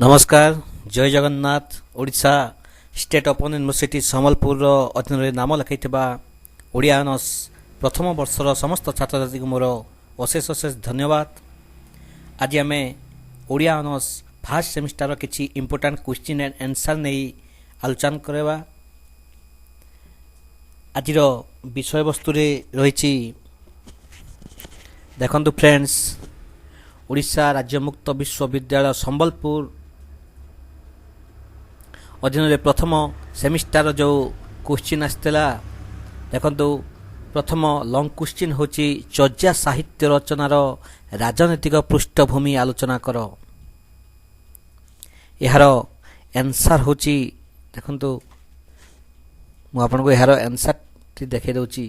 नमस्कार जय Jagannath Odisha state open university Sambalpur अधीन नाम लिखाई ओडिया ऑनर्स प्रथम वर्षर समस्त छात्र छात्री को मोर अशेष अशेष धन्यवाद। आज आम ओडिया ऑनर्स फर्स्ट सेमिस्टर किसी इंपोर्टेंट क्वेश्चन एंड आंसर नहीं आलोचना करवा। आज विषय वस्तु रही देखु फ्रेंड्स, ओडिशा राज्य मुक्त विश्वविद्यालय संबलपुर अधीन प्रथम सेमिस्टर जो क्वेश्चन आसला देखु प्रथम लंग क्वेश्चन हूँ चर्या साहित्य रचनार राजनैतिक पृष्ठभूमि आलोचना कर। यार आंसर हूँ देखु मुझे यार आंसर देखा दूची।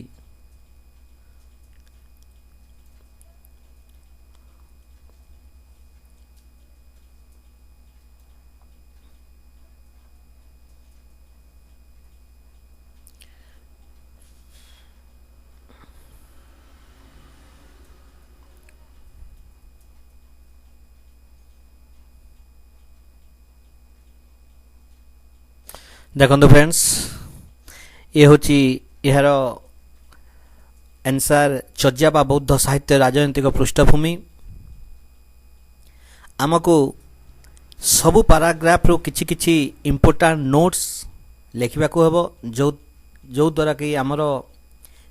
देखो फ्रेंड्स, ये हूँ यार आंसर चर्या बा बौद्ध साहित्य राजनैतिक पृष्ठभूमि। आमको सबु पाराग्राफ रू किछि किछि इंपोर्टेंट नोट्स लिखा को हेबो जो द्वारा कि आमर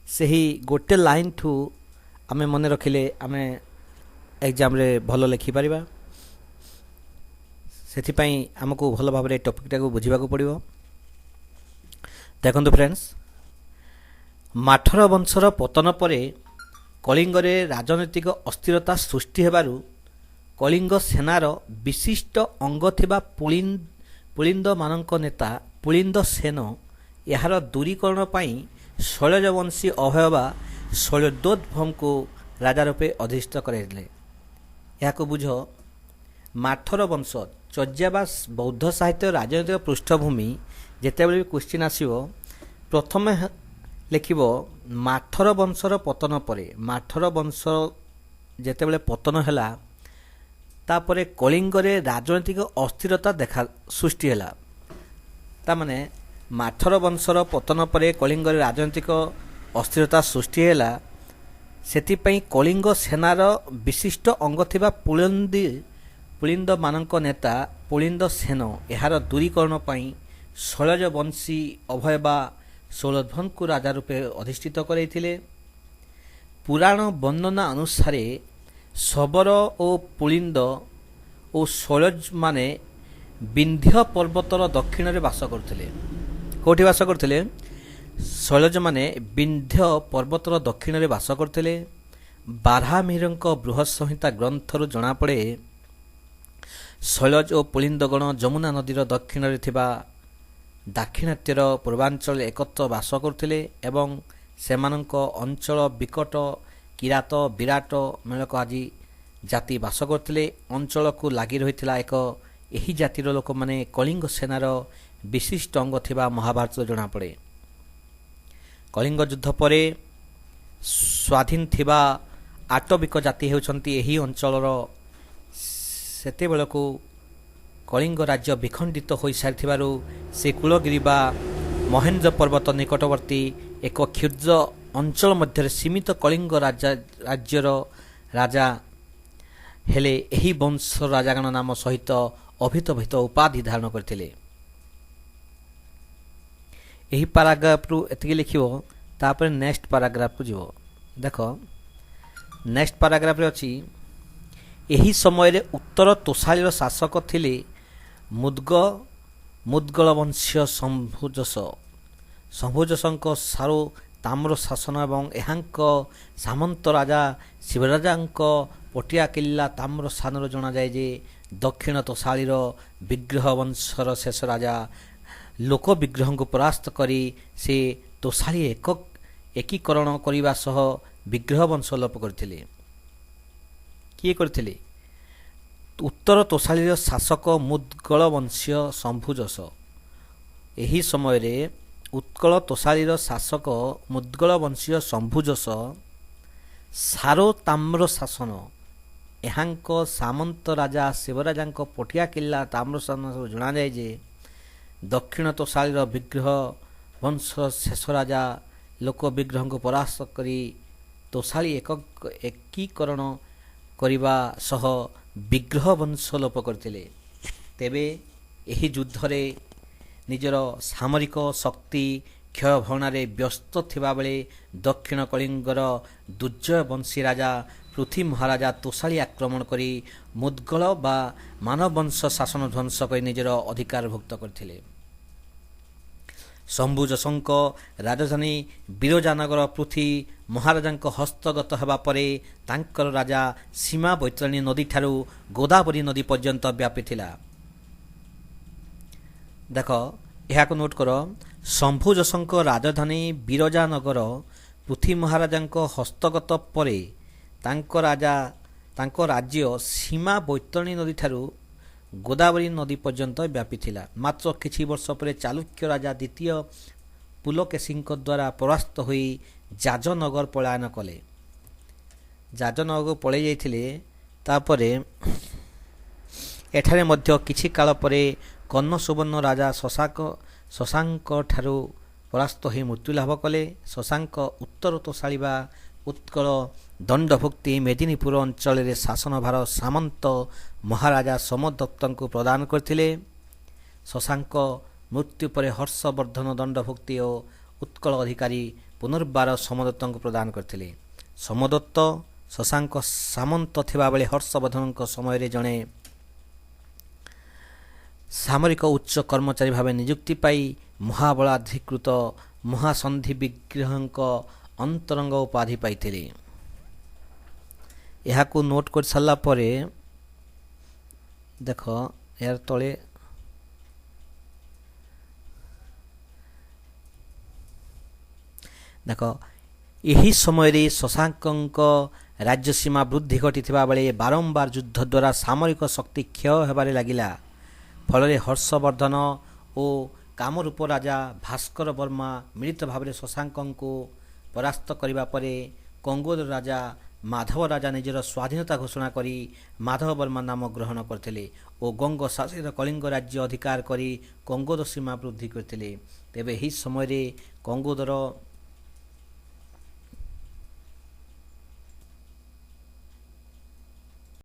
सही गोटे लाइन ठू आमे मन रखिले आमे एग्जाम रे भलो लिखि परिबा। सेथिपाई आमको भलो भाव रे टॉपिक टाको बुझिबा को पड़िबो। देखो फ्रेंड्स, माठर वंशर पतन परे कलिंग रे राजनैतिक अस्थिरता सृष्टि हेबारु कलिंग सेनार विशिष्ट अंग थिबा पुलिंद मानक नेता पुलिंद सेन यार दूरीकरण पाई शैलजवंशी अभय बा शैलद्योद्भव को राजा रूपे अधिष्ठ करैले। याको बुझ, माठर वंश चर्या बा बौद्ध साहित्य राजनैतिक पृष्ठभूमि जितेबाला भी क्वेश्चन आसो प्रथम लिखिब माठर वंशर पतन परे। माठर वंश जितेबाला पतन हैला तापरे कलिंग रे राजनैतिक अस्थिरता देखा सृष्टि हैला। तामाने माठर वंशर पतन परे कलिंग रे राजनैतिक अस्थिरता सृष्टि हैला। सेतिपई कलिंग सेनार विशिष्ट अंग थिबा पुलिंद मानक नेता पुलिंद सेन यार दूरीकरण पाई शैलजवंशी अभय बा शैलद्योद्भव को राजा रूपे अधिष्ठित करैथिले। पुराण वर्णना अनुसार शबर और पुलिंद और शैलज माने विंध्य पर्वतर दक्षिण रे बास करथिले। कोठी बास करथिले? शैलज माने विंध्य पर्वतर दक्षिण रे बास करथिले। बारहामिहिरଙ୍କ बृहत संहिता ग्रंथरु जणा पड़े शैलज और पुलिंदगण जमुना नदीर दक्षिण रे थिबा दाक्षिणात्यर पूर्वांचल एकत्र बास करथिले एवं सेमानंक अंचल विकट किरात विराट मेलक आदि जाति बास करथिले। अंचल को लागि रहिथिला एक एही जातिर लोक माने कलिंग सेनार विशिष्ट अंग थिबा महाभारत जणा पड़े। कलिंग युद्ध परे स्वाधीन थिबा आटविक जाति हेउछंती एही अंचलर सेते बेलको कलिंग राज्य विखंडित हो सारिथिबारु से कूलगिरी बा महेंद्र पर्वत निकटवर्ती एक क्षुद्र अंचल मध्य सीमित कलिंग राज्यर राजा हेले एही वंश राजागण नाम सहित अभितभित उपाधि धारण करथिले। एही पैराग्राफ रु एतिके लिखिबो। तापर नेक्स्ट पैराग्राफ को जीवो। देखो नेक्स्ट पैराग्राफ रे अछि एही समय रे उत्तर तोसालीर शासक थिले मुद्गल वंशीय शंभुजसंक सारो ताम्र शासन एवं एहांक सामंत राजा शिवराजांक पटिया किल्ला ताम्र स्थान जना जाए जे दक्षिण तोसालीर विग्रह वंशर शेष राजा लोक विग्रह को परास्त करी से तोसाली एकीकरण करने सह विग्रह वंश लोप करथिले। किए करथिले? उत्तर तोसालीर शासक मुद्गल वंशीय शंभुजस। एही समय रे उत्कल तोसालीर शासक मुद्गल वंशीय शंभुजस सारो ताम्र शासन ଏହାଙ୍କ ସାମନ୍ତ ରାଜା ଶିବରାଜାଙ୍କ ପଟିଆ କିଲ୍ଲା ତାମ୍ରଶାସନରୁ ଜଣାଯାଏ ଯେ ଦକ୍ଷିଣ ତୋଷାଳୀର ବିଗ୍ରହ ବଂଶର ଶେଷ ରାଜା ଲୋକ ବିଗ୍ରହଙ୍କୁ ପରାସ୍ତ କରି ତୋଷାଳୀ ଏକୀକରଣ କରିବା ସହ ବିଗ୍ରହ ବଂଶ ଲୋପ କରିଥିଲେ। ତେବେ ଏହି ଯୁଦ୍ଧରେ ନିଜର ସାମରିକ ଶକ୍ତି କ୍ଷୟ ଭରଣାରେ ବ୍ୟସ୍ତ ଥିବାବେଳେ ଦକ୍ଷିଣ କଳିଙ୍ଗର ଦୁର୍ଜୟ ବଂଶୀ ରାଜା ପୃଥ୍ୱୀ ମହାରାଜା ତୋଷାଳୀ ଆକ୍ରମଣ କରି ମୁଦ୍ଗଳ ବା ମାନବବଂଶ ଶାସନ ଧ୍ୱଂସ କରି ନିଜର ଅଧିକାରଭୁକ୍ତ କରିଥିଲେ। ଶମ୍ଭୁଯଶଙ୍କ ରାଜଧାନୀ ବିରଜାନଗର ପୃଥ୍ୱୀ ମହାରାଜାଙ୍କ ହସ୍ତଗତ ହେବା ପରେ ତାଙ୍କର ରାଜା ସୀମା ବୈତରଣୀ ନଦୀଠାରୁ ଗୋଦାବରୀ ନଦୀ ପର୍ଯ୍ୟନ୍ତ ବ୍ୟାପିଥିଲା। ଦେଖ ଏହାକୁ ନୋଟ୍ କର, ଶମ୍ଭୁଯଶଙ୍କ ରାଜଧାନୀ ବିରଜାନଗର ପୃଥ୍ୱୀ ମହାରାଜାଙ୍କ ହସ୍ତଗତ ପରେ ତାଙ୍କ ରାଜ୍ୟ ସୀମା ବୈତରଣୀ ନଦୀଠାରୁ ଗୋଦାବରୀ ନଦୀ ପର୍ଯ୍ୟନ୍ତ ବ୍ୟାପିଥିଲା। ମାତ୍ର କିଛି ବର୍ଷ ପରେ ଚାଲୁକ୍ୟ ରାଜା ଦ୍ୱିତୀୟ ପୁଲକେଶୀଙ୍କ ଦ୍ୱାରା ପରାସ୍ତ ହୋଇ ଯାଜନଗର ପଳାୟନ କଲେ। ଯାଜନଗରକୁ ପଳାଇ ଯାଇଥିଲେ। ତାପରେ ଏଠାରେ ମଧ୍ୟ କିଛି କାଳ ପରେ କର୍ଣ୍ଣ ସୁବର୍ଣ୍ଣ ରାଜା ଶଶାଙ୍କ ଠାରୁ ପରାସ୍ତ ହୋଇ ମୃତ୍ୟୁଲାଭ କଲେ। ଶଶାଙ୍କ ଉତ୍ତର ତୋଷାଳୀ ବା ଉତ୍କଳ ଦଣ୍ଡଭୁକ୍ତି ମେଦିନୀପୁର ଅଞ୍ଚଳରେ ଶାସନଭାର ସାମନ୍ତ ମହାରାଜା ସୋମଦତ୍ତଙ୍କୁ ପ୍ରଦାନ କରିଥିଲେ। ଶଶାଙ୍କ ମୃତ୍ୟୁ ପରେ ହର୍ଷବର୍ଦ୍ଧନ ଦଣ୍ଡଭୁକ୍ତି ଓ ଉତ୍କଳ ଅଧିକାରୀ ପୁନର୍ବାର ସୋମଦତ୍ତଙ୍କୁ ପ୍ରଦାନ କରିଥିଲେ। ସୋମଦତ୍ତ ଶଶାଙ୍କ ସାମନ୍ତ ଥିବାବେଳେ ହର୍ଷବର୍ଦ୍ଧନଙ୍କ ସମୟରେ ଜଣେ ସାମରିକ ଉଚ୍ଚ କର୍ମଚାରୀ ଭାବେ ନିଯୁକ୍ତି ପାଇ ମହାବଳାଧିକୃତ ମହାସନ୍ଧି ବିଗ୍ରହଙ୍କ ଅନ୍ତରଙ୍ଗ ଉପାଧି ପାଇଥିଲେ। ଏହାକୁ ନୋଟ୍ କରିସାରିଲା ପରେ ଦେଖ ଏହାର ତଳେ ଦେଖ ଏହି ସମୟରେ ଶଶାଙ୍କଙ୍କ ରାଜ୍ୟସୀମା ବୃଦ୍ଧି ଘଟିଥିବା ବେଳେ ବାରମ୍ବାର ଯୁଦ୍ଧ ଦ୍ୱାରା ସାମରିକ ଶକ୍ତି କ୍ଷୟ ହେବାରେ ଲାଗିଲା। ଫଳରେ ହର୍ଷବର୍ଦ୍ଧନ ଓ କାମରୂପ ରାଜା ଭାସ୍କର ବର୍ମା ମିଳିତ ଭାବରେ ଶଶାଙ୍କଙ୍କୁ ପରାସ୍ତ କରିବା ପରେ କଙ୍ଗୋଦ ରାଜା ମାଧବ ରାଜା ନିଜର ସ୍ୱାଧୀନତା ଘୋଷଣା କରି ମାଧବ ବର୍ମା ନାମ ଗ୍ରହଣ କରିଥିଲେ ଓ ଗଙ୍ଗ ଶାସିତ କଳିଙ୍ଗ ରାଜ୍ୟ ଅଧିକାର କରି କଙ୍ଗୋଦ ସୀମା ବୃଦ୍ଧି କରିଥିଲେ। ତେବେ ଏହି ସମୟରେ କଙ୍ଗୋଦର